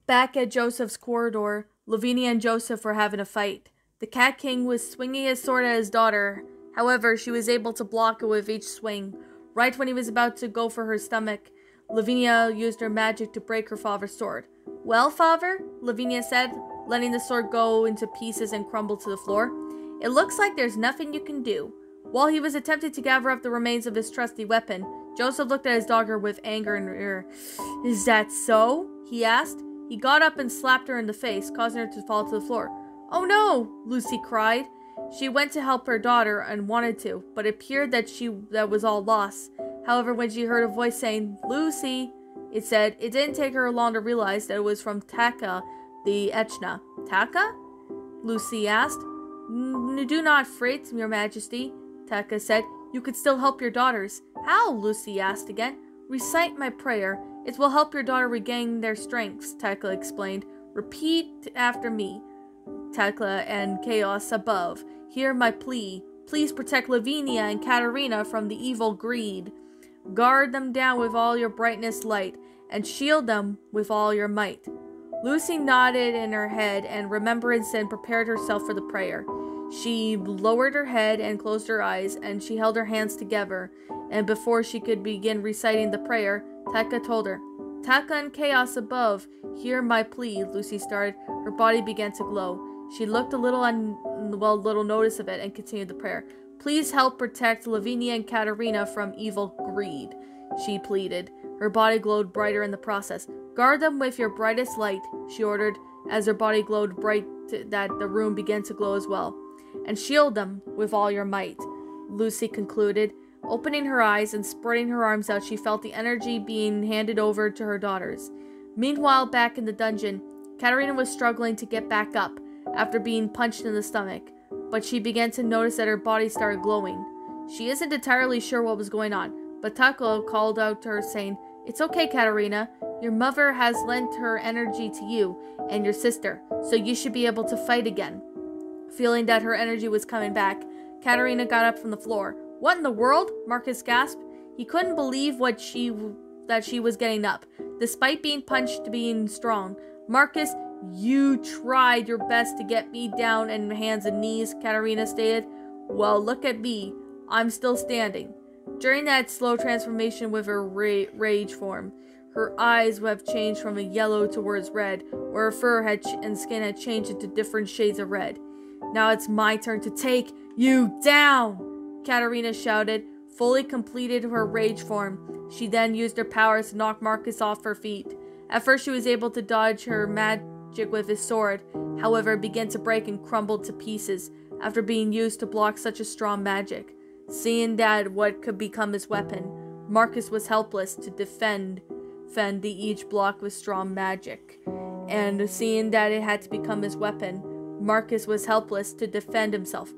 Back at Joseph's corridor, Lavinia and Joseph were having a fight. The Cat King was swinging his sword at his daughter. However, she was able to block it with each swing. Right when he was about to go for her stomach, Lavinia used her magic to break her father's sword. "Well, father," Lavinia said, letting the sword go into pieces and crumble to the floor. "It looks like there's nothing you can do." While he was attempting to gather up the remains of his trusty weapon, Joseph looked at his daughter with anger in her ear. "Is that so?" he asked. He got up and slapped her in the face, causing her to fall to the floor. "Oh no!" Lucy cried. She went to help her daughter and wanted to, but it appeared that was all lost. However, when she heard a voice saying, "Lucy," it didn't take her long to realize that it was from Taka the Echna. "Taka?" Lucy asked. "Do not fret, your majesty," Taka said. "You could still help your daughters." "How?" Lucy asked again. "Recite my prayer. It will help your daughter regain their strengths," Tekla explained. "Repeat after me. Tekla and chaos above, hear my plea. Please protect Lavinia and Katerina from the evil greed. Guard them down with all your brightness light, and shield them with all your might." Lucy nodded in her head and remembrance and prepared herself for the prayer. She lowered her head and closed her eyes, and she held her hands together, and before she could begin reciting the prayer, Tekla told her, "Taka and chaos above, hear my plea," Lucy started. Her body began to glow. She looked little notice of it and continued the prayer. "Please help protect Lavinia and Katerina from evil greed," she pleaded. Her body glowed brighter in the process. "Guard them with your brightest light," she ordered. As her body glowed bright, that the room began to glow as well. "And shield them with all your might," Lucy concluded. Opening her eyes and spreading her arms out, she felt the energy being handed over to her daughters. Meanwhile, back in the dungeon, Katerina was struggling to get back up after being punched in the stomach, but she began to notice that her body started glowing. She isn't entirely sure what was going on, but Tako called out to her saying, "It's okay, Katerina. Your mother has lent her energy to you and your sister, so you should be able to fight again." Feeling that her energy was coming back, Katerina got up from the floor. "What in the world?" Marcus gasped. He couldn't believe that she was getting up, despite being punched being strong. "Marcus, you tried your best to get me down on hands and knees," Katerina stated. "Well, look at me. I'm still standing." During that slow transformation with her rage form, her eyes would have changed from a yellow towards red, where her fur and skin had changed into different shades of red. "Now it's my turn to take you down!" Katerina shouted, fully completed her rage form. She then used her powers to knock Marcus off her feet. At first she was able to dodge her magic with his sword, however it began to break and crumbled to pieces after being used to block such a strong magic. Seeing that what could become his weapon, Marcus was helpless to defend each block with strong magic. And seeing that it had to become his weapon, Marcus was helpless to defend himself.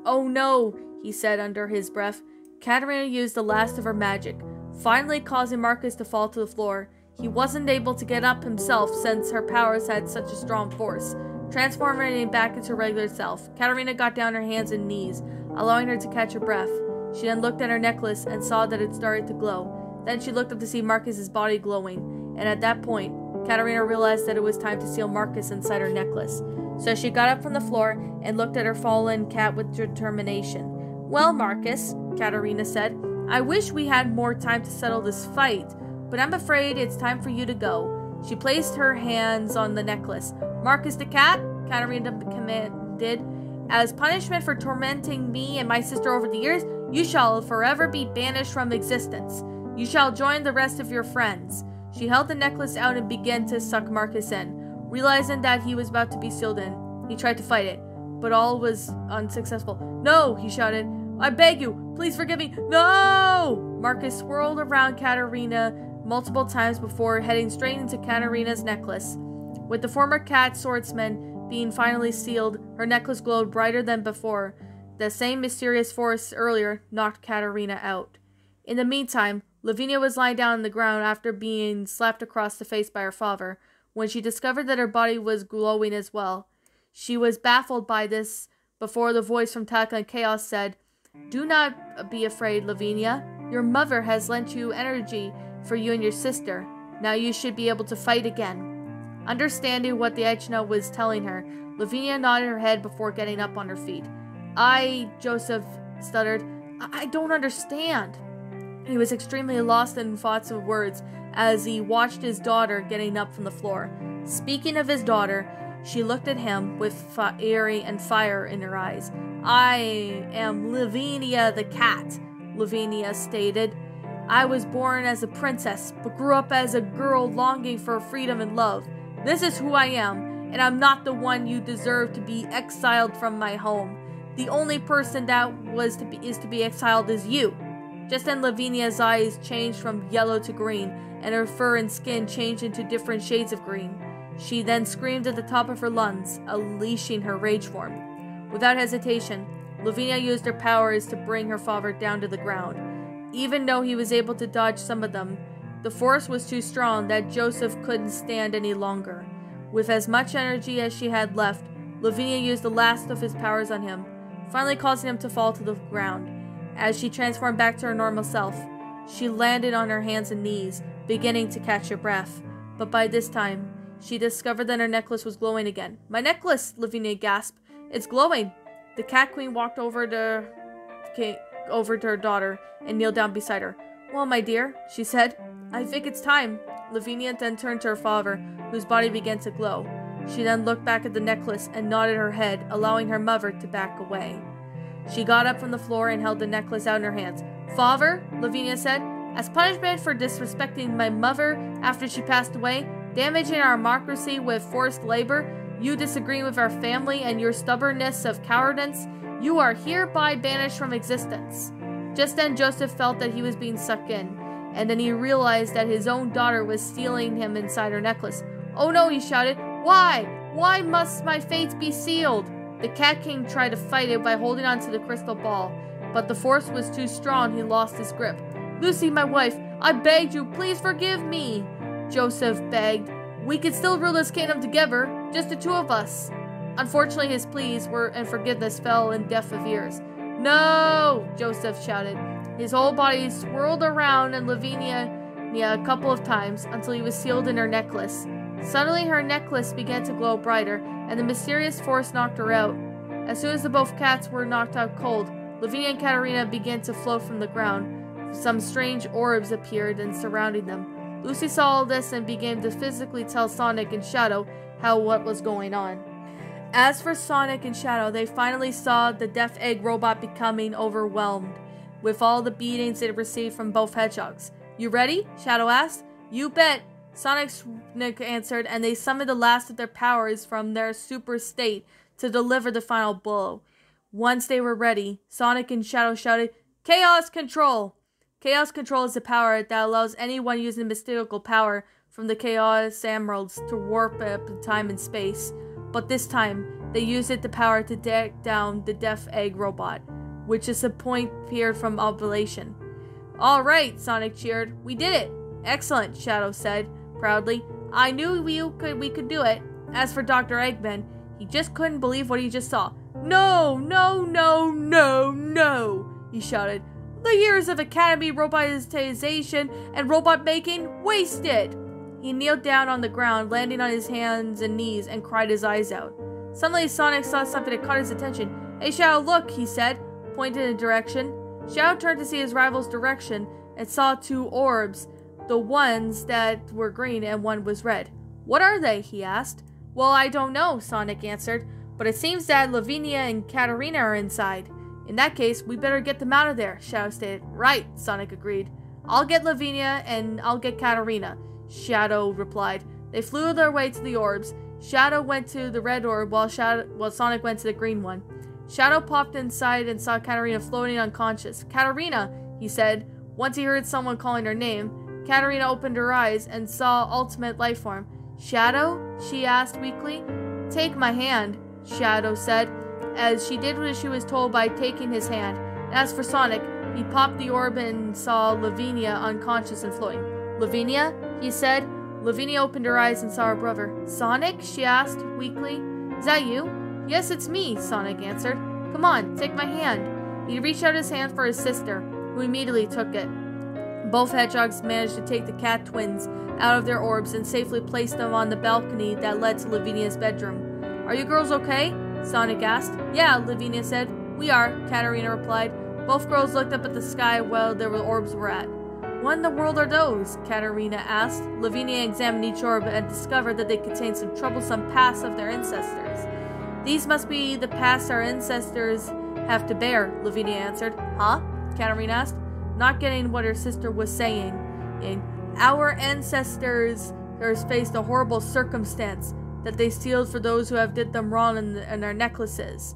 "Oh no," he said under his breath. Katerina used the last of her magic, finally causing Marcus to fall to the floor. He wasn't able to get up himself since her powers had such a strong force. Transforming back into her regular self, Katerina got down on her hands and knees, allowing her to catch her breath. She then looked at her necklace and saw that it started to glow. Then she looked up to see Marcus's body glowing, and at that point, Katerina realized that it was time to seal Marcus inside her necklace. So she got up from the floor and looked at her fallen cat with determination. "Well, Marcus," Katerina said, "I wish we had more time to settle this fight, but I'm afraid it's time for you to go." She placed her hands on the necklace. "Marcus the cat," Katerina commanded, "as punishment for tormenting me and my sister over the years, you shall forever be banished from existence. You shall join the rest of your friends." She held the necklace out and began to suck Marcus in. Realizing that he was about to be sealed in, he tried to fight it, but all was unsuccessful. "No!" he shouted. "I beg you, please forgive me. No!" Marcus swirled around Katerina multiple times before heading straight into Katerina's necklace. With the former cat swordsman being finally sealed, her necklace glowed brighter than before. The same mysterious force earlier knocked Katerina out. In the meantime, Lavinia was lying down on the ground after being slapped across the face by her father, when she discovered that her body was glowing as well. She was baffled by this before the voice from Taka and Chaos said, "Do not be afraid, Lavinia. Your mother has lent you energy for you and your sister. Now you should be able to fight again." Understanding what the Echna was telling her, Lavinia nodded her head before getting up on her feet. Joseph stuttered, I don't understand. He was extremely lost in thoughts of words as he watched his daughter getting up from the floor. Speaking of his daughter, she looked at him with fury and fire in her eyes. I am Lavinia the cat, Lavinia stated. I was born as a princess, but grew up as a girl longing for freedom and love. This is who I am, and I'm not the one you deserve to be exiled from my home. The only person that is to be exiled is you. Just then Lavinia's eyes changed from yellow to green, and her fur and skin changed into different shades of green. She then screamed at the top of her lungs, unleashing her rage form. Without hesitation, Lavinia used her powers to bring her father down to the ground. Even though he was able to dodge some of them, the force was too strong that Joseph couldn't stand any longer. With as much energy as she had left, Lavinia used the last of his powers on him, finally causing him to fall to the ground. As she transformed back to her normal self, she landed on her hands and knees, beginning to catch her breath. But by this time, she discovered that her necklace was glowing again. My necklace, Lavinia gasped. It's glowing. The Cat Queen walked over to her daughter and kneeled down beside her. Well, my dear, she said, I think it's time. Lavinia then turned to her father, whose body began to glow. She then looked back at the necklace and nodded her head, allowing her mother to back away. She got up from the floor and held the necklace out in her hands. Father, Lavinia said, as punishment for disrespecting my mother after she passed away, damaging our democracy with forced labor, you disagreeing with our family, and your stubbornness of cowardice, you are hereby banished from existence. Just then Joseph felt that he was being sucked in, and then he realized that his own daughter was stealing him inside her necklace. Oh no, he shouted. Why? Why must my fate be sealed? The Cat King tried to fight it by holding onto the crystal ball, but the force was too strong. He lost his grip. Lucy, my wife, I begged you, please forgive me, Joseph begged. We could still rule this kingdom together, just the two of us. Unfortunately, his pleas and forgiveness fell in deaf ears. No, Joseph shouted. His whole body swirled around and Lavinia a couple of times until he was sealed in her necklace. Suddenly, her necklace began to glow brighter, and the mysterious force knocked her out. As soon as the both cats were knocked out cold, Lavinia and Katerina began to float from the ground. Some strange orbs appeared and surrounding them. Lucy saw all this and began to physically tell Sonic and Shadow what was going on. As for Sonic and Shadow, they finally saw the Death Egg robot becoming overwhelmed with all the beatings it received from both hedgehogs. You ready? Shadow asked. You bet, Sonic answered, and they summoned the last of their powers from their super state to deliver the final blow. Once they were ready, Sonic and Shadow shouted, Chaos Control! Chaos Control is a power that allows anyone using mystical power from the Chaos Emeralds to warp up time and space. But this time, they used the power to take down the Death Egg robot, which is a point appeared from ovulation. All right, Sonic cheered. We did it. Excellent, Shadow said proudly. I knew we could do it. As for Dr. Eggman, he just couldn't believe what he just saw. No, no, no, no, no, he shouted. The years of Academy robotization and robot making wasted. He kneeled down on the ground, landing on his hands and knees, and cried his eyes out. Suddenly, Sonic saw something that caught his attention. Hey, Shadow, look, he said, pointing in a direction. Shadow turned to see his rival's direction and saw two orbs, the ones that were green and one was red. What are they? He asked. Well, I don't know, Sonic answered, but it seems that Lavinia and Katerina are inside. In that case, we better get them out of there, Shadow stated. Right, Sonic agreed. I'll get Lavinia and I'll get Katerina, Shadow replied. They flew their way to the orbs. Shadow went to the red orb while Sonic went to the green one. Shadow popped inside and saw Katerina floating unconscious. Katerina, he said. Once he heard someone calling her name, Katerina opened her eyes and saw Ultimate Lifeform. Shadow? She asked weakly. Take my hand, Shadow said, as she did what she was told by taking his hand. And as for Sonic, he popped the orb and saw Lavinia unconscious and floating. Lavinia? He said. Lavinia opened her eyes and saw her brother. Sonic? She asked weakly. Is that you? Yes, it's me, Sonic answered. Come on, take my hand. He reached out his hand for his sister, who immediately took it. Both hedgehogs managed to take the cat twins out of their orbs and safely place them on the balcony that led to Lavinia's bedroom. "Are you girls okay?" Sonic asked. "Yeah," Lavinia said. "We are," Katarina replied. Both girls looked up at the sky where their orbs were at. "What in the world are those?" Katarina asked. Lavinia examined each orb and discovered that they contained some troublesome pasts of their ancestors. "These must be the pasts our ancestors have to bear," Lavinia answered. "Huh?" Katarina asked, not getting what her sister was saying. "Our ancestors faced a horrible circumstance that they sealed for those who have did them wrong in their necklaces,"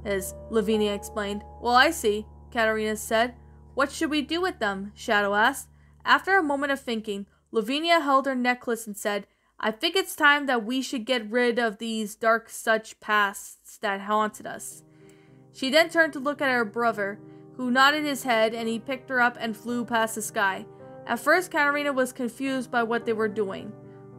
as Lavinia explained. "Well, I see," Katarina said. "What should we do with them?" Shadow asked. After a moment of thinking, Lavinia held her necklace and said, "I think it's time that we should get rid of these dark such pasts that haunted us." She then turned to look at her brother, who nodded his head, and he picked her up and flew past the sky. At first, Katarina was confused by what they were doing,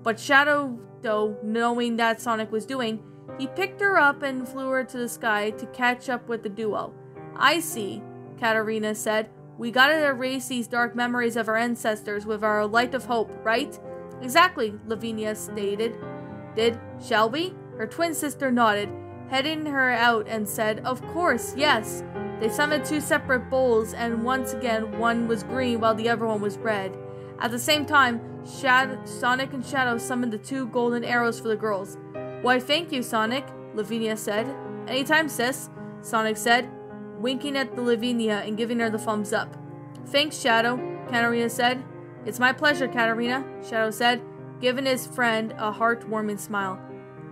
but Shadow, though, knowing that Sonic was doing, he picked her up and flew her to the sky to catch up with the duo. "I see," Katarina said. "We gotta erase these dark memories of our ancestors with our light of hope, right?" "Exactly," Lavinia stated. Shall we?" Her twin sister nodded, heading her out, and said, "Of course, yes." They summoned 2 separate bowls, and once again one was green while the other one was red. At the same time, Sonic and Shadow summoned the 2 golden arrows for the girls. "Why, thank you, Sonic," Lavinia said. "Anytime, sis," Sonic said, winking at the Lavinia and giving her the thumbs up. "Thanks, Shadow," Katarina said. "It's my pleasure, Katarina," Shadow said, giving his friend a heartwarming smile.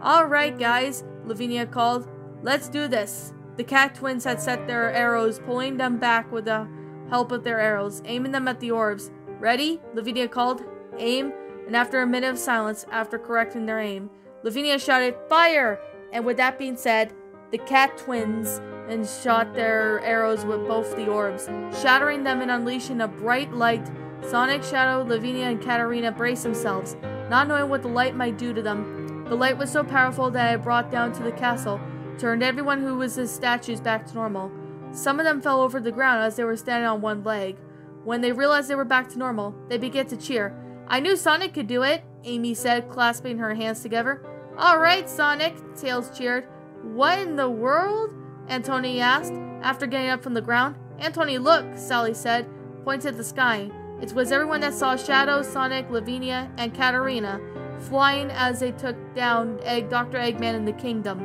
"All right, guys," Lavinia called. "Let's do this." The cat twins had set their arrows, pulling them back with the help of their arrows, aiming them at the orbs. "Ready?" Lavinia called. "Aim," and after a minute of silence, after correcting their aim, Lavinia shouted, "Fire!" And with that being said, the cat twins and shot their arrows with both the orbs, shattering them and unleashing a bright light. Sonic, Shadow, Lavinia, and Katarina braced themselves, not knowing what the light might do to them. The light was so powerful that it brought down to the castle, turned everyone who was his statues back to normal. Some of them fell over the ground as they were standing on one leg. When they realized they were back to normal, they began to cheer. "I knew Sonic could do it," Amy said, clasping her hands together. "All right, Sonic," Tails cheered. "What in the world?" Antoni asked, after getting up from the ground. "Antoni, look," Sally said, pointing at the sky. It was everyone that saw Shadow, Sonic, Lavinia, and Katarina flying as they took down Dr. Eggman in the kingdom.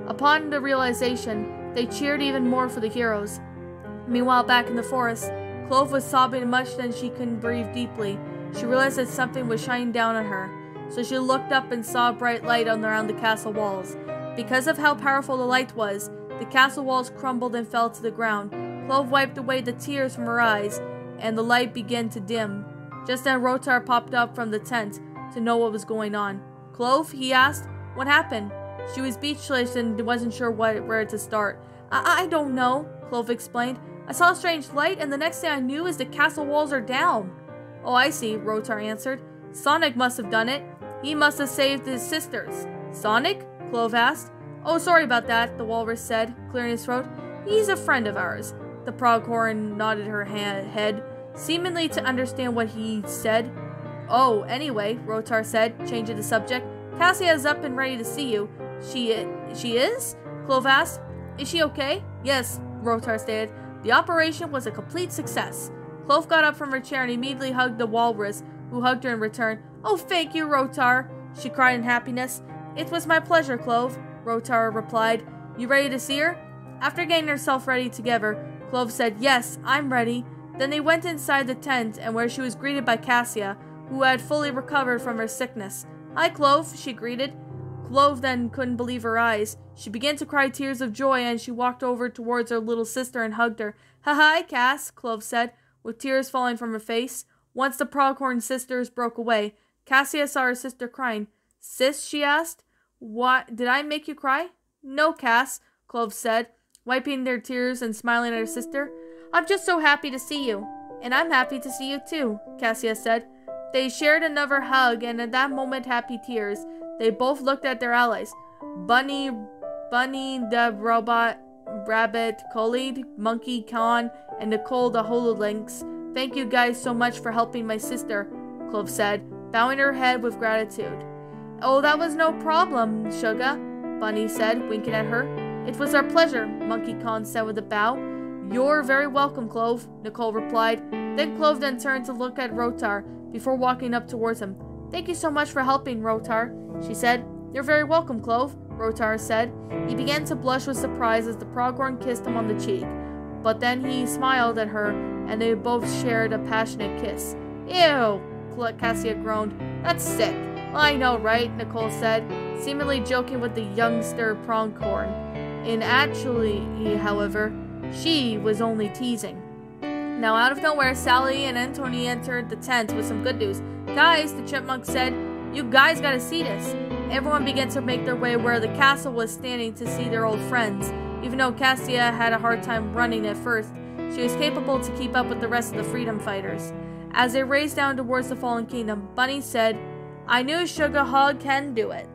Upon the realization, they cheered even more for the heroes. Meanwhile, back in the forest, Clove was sobbing much that she couldn't breathe deeply. She realized that something was shining down on her, so she looked up and saw a bright light around the castle walls. Because of how powerful the light was, the castle walls crumbled and fell to the ground. Clove wiped away the tears from her eyes, and the light began to dim. Just then Rotar popped up from the tent to know what was going on. "Clove?" he asked. "What happened?" She was speechless and wasn't sure where to start. I don't know," Clove explained. "I saw a strange light, and the next thing I knew is the castle walls are down." "Oh, I see," Rotar answered. "Sonic must have done it. He must have saved his sisters." "Sonic?" Clove asked. "Oh, sorry about that," the walrus said, clearing his throat. "He's a friend of ours." The pronghorn nodded her head, seemingly to understand what he said. "Oh, anyway," Rotar said, changing the subject, "Cassia is up and ready to see you." She is? Clove asked. "Is she okay?" "Yes," Rotar stated. "The operation was a complete success." Clove got up from her chair and immediately hugged the walrus, who hugged her in return. "Oh, thank you, Rotar," she cried in happiness. "It was my pleasure, Clove," Rotar replied. "You ready to see her?" After getting herself ready together, Clove said, "Yes, I'm ready." Then they went inside the tent, and where she was greeted by Cassia, who had fully recovered from her sickness. "Hi, Clove," she greeted. Clove then couldn't believe her eyes. She began to cry tears of joy, and she walked over towards her little sister and hugged her. "Hi, Cass," Clove said, with tears falling from her face. Once the pronghorn sisters broke away, Cassia saw her sister crying. "Sis?" she asked. "What? Did I make you cry?" "No, Cass," Clove said, wiping their tears and smiling at her sister. "I'm just so happy to see you." "And I'm happy to see you too," Cassia said. They shared another hug, and at that moment happy tears. They both looked at their allies. Bunny the robot, Rabbit, Khalid, Monkey Khan, and Nicole the Hololynx Thank you guys so much for helping my sister, Clove said, bowing her head with gratitude. Oh, that was no problem, Sugar, Bunny said, winking at her. It was our pleasure, Monkey Kong said with a bow. You're very welcome, Clove, Nicole replied. Then Clove turned to look at Rotar before walking up towards him. Thank you so much for helping, Rotar, she said. You're very welcome, Clove, Rotar said. He began to blush with surprise as the pronghorn kissed him on the cheek. But then he smiled at her, and they both shared a passionate kiss. Ew, Cassia groaned. That's sick. I know, right? Nicole said, seemingly joking with the youngster pronghorn. And actually, however, she was only teasing. Now, out of nowhere, Sally and Anthony entered the tent with some good news. Guys, the chipmunk said, you guys gotta see this. Everyone began to make their way where the castle was standing to see their old friends. Even though Cassia had a hard time running at first, she was capable to keep up with the rest of the freedom fighters. As they raced down towards the fallen kingdom, Bunny said, I knew Sugar Hog can do it.